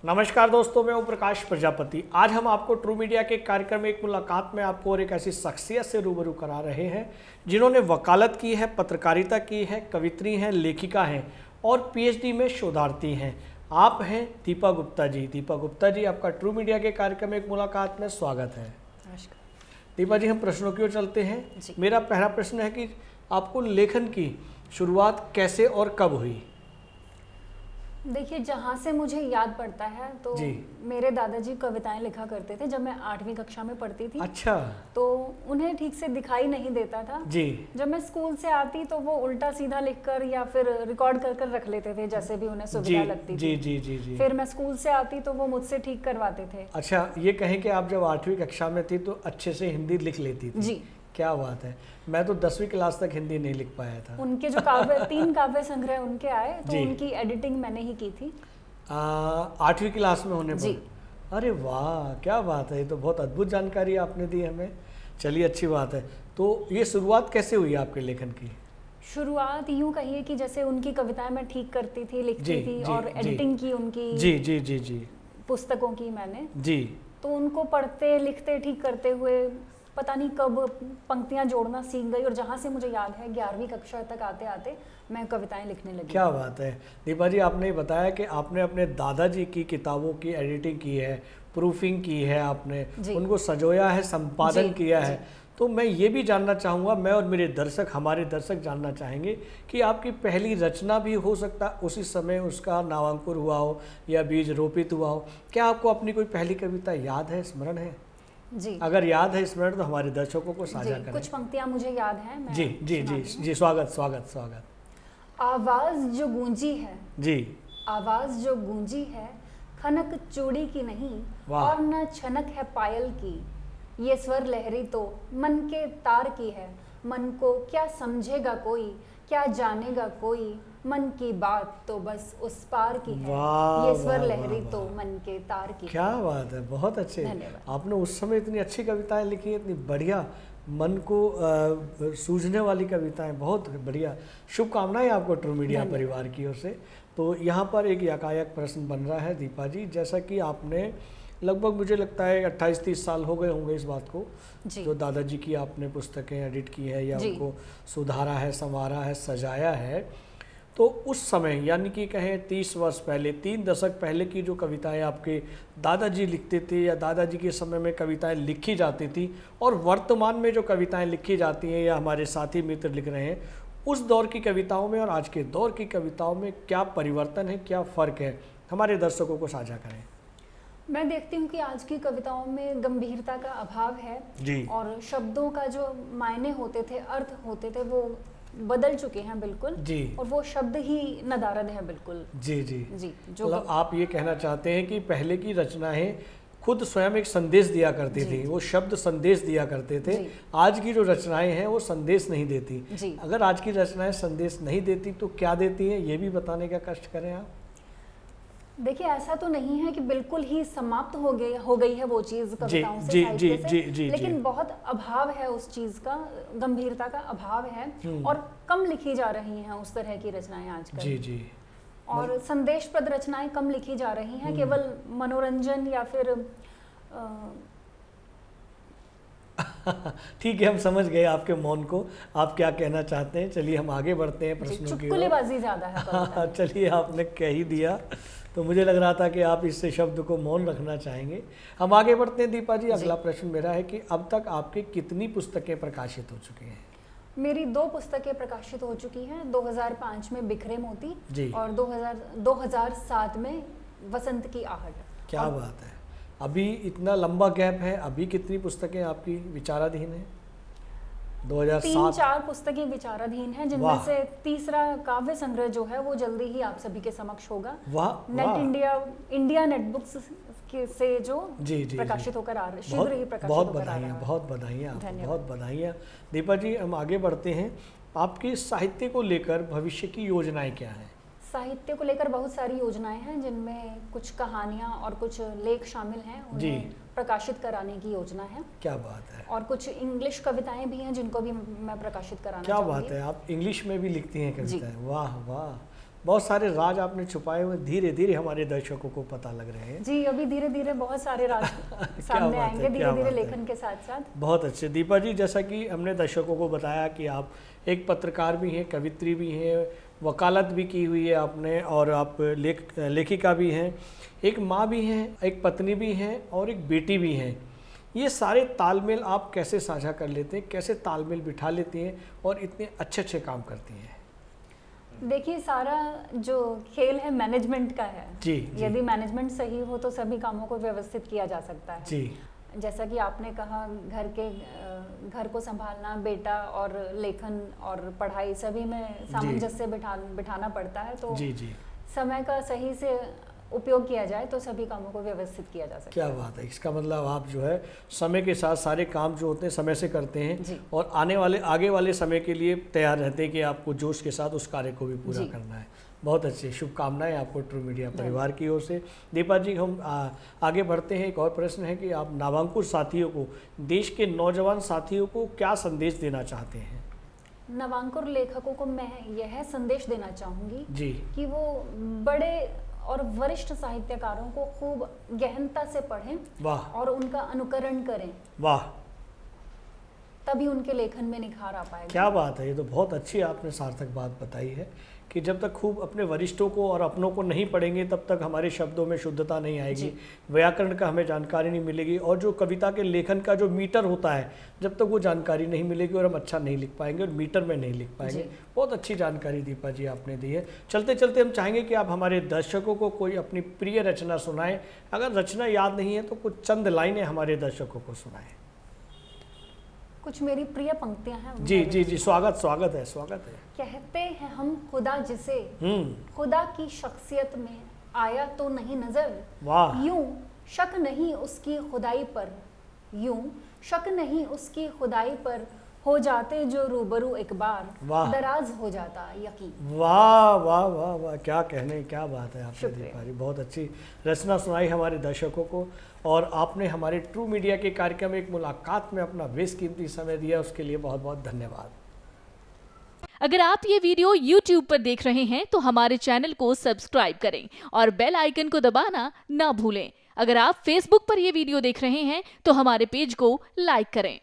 नमस्कार दोस्तों, मैं हूं प्रकाश प्रजापति। आज हम आपको ट्रू मीडिया के कार्यक्रम एक मुलाकात में आपको और एक ऐसी शख्सियत से रूबरू करा रहे हैं जिन्होंने वकालत की है, पत्रकारिता की है, कवित्री हैं, लेखिका हैं और पीएचडी में शोधार्थी हैं। आप हैं दीपा गुप्ता जी। दीपा गुप्ता जी, आपका ट्रू मीडिया के कार्यक्रम एक मुलाकात में स्वागत है। नमस्कार दीपा जी, हम प्रश्नों की ओर चलते हैं। मेरा पहला प्रश्न है कि आपको लेखन की शुरुआत कैसे और कब हुई? देखिए, जहाँ से मुझे याद पड़ता है तो मेरे दादाजी कविताएं लिखा करते थे जब मैं 8वीं कक्षा में पढ़ती थी। अच्छा। तो उन्हें ठीक से दिखाई नहीं देता था जी। जब मैं स्कूल से आती तो वो उल्टा सीधा लिखकर या फिर रिकॉर्ड कर कर रख लेते थे, जैसे भी उन्हें सुविधा लगती थी। जी जी जी जी। फिर मैं स्कूल से आती तो वो मुझसे ठीक करवाते थे। अच्छा, ये कहें कि आप जब 8वीं कक्षा में थी तो अच्छे से हिंदी लिख लेती थी? जी। क्या बात है। मैं तो 10वीं क्लास तक हिंदी नहीं लिख पाया था। उनके जो 3 काव्य संग्रह उनके आए तो उनकी एडिटिंग मैंने ही की थी 8वीं क्लास में होने जी। पर। अरे वाह, क्या बात है। ये तो बहुत अद्भुत जानकारी आपने दी हमें। चलिए, अच्छी बात है। तो ये शुरुआत कैसे हुई आपके लेखन की? शुरुआत यूं कहिए कि जैसे उनकी कविताएं मैं ठीक करती थी, लिखती थी और एडिटिंग की उनकी जी जी जी जी पुस्तकों की मैंने जी। तो उनको पढ़ते लिखते ठीक करते हुए पता नहीं कब पंक्तियां जोड़ना सीख गई और जहाँ से मुझे याद है 11वीं कक्षा तक आते आते मैं कविताएं लिखने लगी। क्या बात है। दीपा जी, आपने बताया कि आपने अपने दादाजी की किताबों की एडिटिंग की है, प्रूफिंग की है, आपने उनको सजोया है, संपादन किया है। तो मैं ये भी जानना चाहूँगा, मैं और मेरे दर्शक, हमारे दर्शक जानना चाहेंगे कि आपकी पहली रचना भी हो सकता उसी समय उसका नामांकुर हुआ हो या बीज रोपित हुआ हो। क्या आपको अपनी कोई पहली कविता याद है, स्मरण है? जी। अगर याद है, स्मरण, तो हमारे दर्शकों को साझा करें। कुछ पंक्तियां मुझे याद हैं। मैं जी जी जी जी। स्वागत स्वागत स्वागत। आवाज जो गूंजी है जी, आवाज जो गूंजी है, खनक चूड़ी की नहीं और न छनक है पायल की। ये स्वर लहरी तो मन के तार की है, मन को क्या समझेगा कोई, क्या जानेगा कोई, मन की बात तो बस उस पार की है। ये स्वर लहरी तो मन के तार की। क्या बात है, बहुत अच्छे। आपने उस समय इतनी अच्छी कविताएं लिखी, इतनी बढ़िया, मन को सूझने वाली कविताएं, बहुत बढ़िया। शुभकामनाएं आपको ट्रू मीडिया परिवार की ओर से। तो यहाँ पर एक यकायक प्रश्न बन रहा है दीपा जी, जैसा कि आपने लगभग, मुझे लगता है 28-30 साल हो गए होंगे इस बात को, जो दादाजी की आपने पुस्तकें एडिट की है या उनको सुधारा है, संवारा है, सजाया है। तो उस समय, यानी कि कहें 30 वर्ष पहले, 3 दशक पहले की जो कविताएं आपके दादाजी लिखते थे या दादाजी के समय में कविताएं लिखी जाती थी और वर्तमान में जो कविताएं लिखी जाती हैं या हमारे साथी मित्र लिख रहे हैं, उस दौर की कविताओं में और आज के दौर की कविताओं में क्या परिवर्तन है, क्या फ़र्क है, हमारे दर्शकों को साझा करें। मैं देखती हूँ कि आज की कविताओं में गंभीरता का अभाव है जी। और शब्दों का जो मायने होते थे, अर्थ होते थे, वो बदल चुके हैं बिल्कुल जी। और वो शब्द ही नदारद है बिल्कुल। जी जी जी। जो मतलब आप ये कहना चाहते हैं कि पहले की रचनाएं खुद स्वयं एक संदेश दिया करती थी, वो शब्द संदेश दिया करते थे। आज की जो रचनाएं हैं वो संदेश नहीं देती। अगर आज की रचनाएं संदेश नहीं देती तो क्या देती हैं, ये भी बताने का कष्ट करें आप। देखिए, ऐसा तो नहीं है कि बिल्कुल ही समाप्त हो गई है वो चीज़ कविताओं से, साहित्य से, लेकिन बहुत अभाव है उस चीज़ का, गंभीरता का अभाव है और कम लिखी जा रही हैं उस तरह की रचनाएं आजकल। जी जी। और संदेशप्रद रचनाएं कम लिखी जा रही हैं, केवल मनोरंजन या फिर ठीक है, हम समझ गए आपके मौन को, आप क्या कहना चाहते हैं। चलिए हम आगे बढ़ते हैं प्रश्नों की ओर। चुटकुलेबाजी ज़्यादा है। चलिए, आपने कह ही दिया तो मुझे लग रहा था कि आप इससे शब्द को मौन रखना चाहेंगे। हम आगे बढ़ते हैं दीपा जी। अगला प्रश्न मेरा है कि अब तक आपकी कितनी पुस्तकें प्रकाशित हो चुकी हैं? मेरी 2 पुस्तकें प्रकाशित हो चुकी हैं। 2005 में बिखरे मोती जी। और 2007 में वसंत की आहट। क्या बात है। अभी इतना लंबा गैप है, अभी कितनी पुस्तकें आपकी विचाराधीन हैं? 2007 3-4 पुस्तकें विचाराधीन हैं, जिनमें से तीसरा काव्य संग्रह जो है वो जल्दी ही आप सभी के समक्ष होगा। इंडिया नेटबुक्स से जो प्रकाशित होकर आ रहा है, शीघ्र ही प्रकाशित होकर आ रहा है। बहुत बधाइयाँ, बहुत बधाइयाँ। दीपा जी, हम आगे बढ़ते हैं। आपकी साहित्य को लेकर भविष्य की योजनाएं क्या हैं? साहित्य को लेकर बहुत सारी योजनाएं हैं, जिनमें कुछ कहानियां और कुछ लेख शामिल हैं, उन्हें प्रकाशित कराने की योजना है। क्या बात है। और कुछ इंग्लिश कविताएं भी हैं जिनको भी मैं प्रकाशित कराना चाहूंगी। क्या बात है, आप इंग्लिश में भी लिखती हैं कविताएं? वाह वाह, बहुत सारे राज आपने छुपाए हुए धीरे धीरे हमारे दर्शकों को पता लग रहे हैं। जी, अभी धीरे धीरे बहुत सारे राज सामने आएंगे धीरे धीरे लेखन के साथ साथ। बहुत अच्छे दीपा जी, जैसा कि हमने दर्शकों को बताया कि आप एक पत्रकार भी हैं, कवित्री भी हैं, वकालत भी की हुई है आपने, और आप लेखिका भी हैं, एक माँ भी हैं, एक पत्नी भी हैं और एक बेटी भी हैं। ये सारे तालमेल आप कैसे साझा कर लेते हैं, कैसे तालमेल बिठा लेती हैं और इतने अच्छे अच्छे काम करती हैं? देखिए, सारा जो खेल है मैनेजमेंट का है। जी, यदि मैनेजमेंट सही हो तो सभी कामों को व्यवस्थित किया जा सकता है। जी। जैसा कि आपने कहा, घर को संभालना, बेटा और लेखन और पढ़ाई सभी में सामंजस्य बिठाना पड़ता है, तो जी जी समय का सही से उपयोग किया जाए तो सभी कामों को व्यवस्थित किया जा सकता है। क्या बात है। इसका मतलब आप जो है समय के साथ सारे काम जो होते हैं समय से करते हैं और आगे वाले समय के लिए तैयार रहते हैं कि आपको जोश के साथ उस कार्य को भी पूरा करना है। बहुत अच्छी शुभकामनाएं आपको ट्रू मीडिया परिवार की ओर से। दीपा जी, हम आगे बढ़ते हैं। एक और प्रश्न है कि आप नवांकुर साथियों को, देश के नौजवान साथियों को क्या संदेश देना चाहते हैं? नवांकुर लेखकों को मैं यह संदेश देना चाहूँगी जी कि वो बड़े और वरिष्ठ साहित्यकारों को खूब गहनता से पढ़ें। वाह। और उनका अनुकरण करें। वाह। तभी उनके लेखन में निखार आ पाएगा। क्या बात है, ये तो बहुत अच्छी आपने सार्थक बात बताई है कि जब तक खूब अपने वरिष्ठों को और अपनों को नहीं पढ़ेंगे तब तक हमारे शब्दों में शुद्धता नहीं आएगी, व्याकरण का हमें जानकारी नहीं मिलेगी, और जो कविता के लेखन का जो मीटर होता है जब तक वो जानकारी नहीं मिलेगी और हम अच्छा नहीं लिख पाएंगे और मीटर में नहीं लिख पाएंगे। बहुत अच्छी जानकारी दीपा जी आपने दी है। चलते चलते हम चाहेंगे कि आप हमारे दर्शकों को कोई अपनी प्रिय रचना सुनाएं। अगर रचना याद नहीं है तो कुछ चंद लाइनें हमारे दर्शकों को सुनाएं। कुछ मेरी प्रिय पंक्तियां हैं। जी जी जी, स्वागत है, स्वागत है। कहते हैं हम खुदा जिसे खुदा की शख्सियत में आया तो नहीं नजर, वाह। यूं शक नहीं उसकी खुदाई पर, यूं शक नहीं उसकी खुदाई पर, हो जाते जो रूबरू एक बार, दराज हो जाता यकीन। वाह वाह वाह वाह, क्या कहने, क्या बात है आपने दीपा जी। बहुत अच्छी रचना सुनाई हमारे दर्शकों को, और आपने हमारे ट्रू मीडिया के कार्यक्रम एक मुलाकात में अपना बेशकीमती समय दिया, उसके लिए बहुत बहुत धन्यवाद। अगर आप ये वीडियो YouTube पर देख रहे हैं तो हमारे चैनल को सब्सक्राइब करें और बेल आइकन को दबाना ना भूलें। अगर आप Facebook पर ये वीडियो देख रहे हैं तो हमारे पेज को लाइक करें।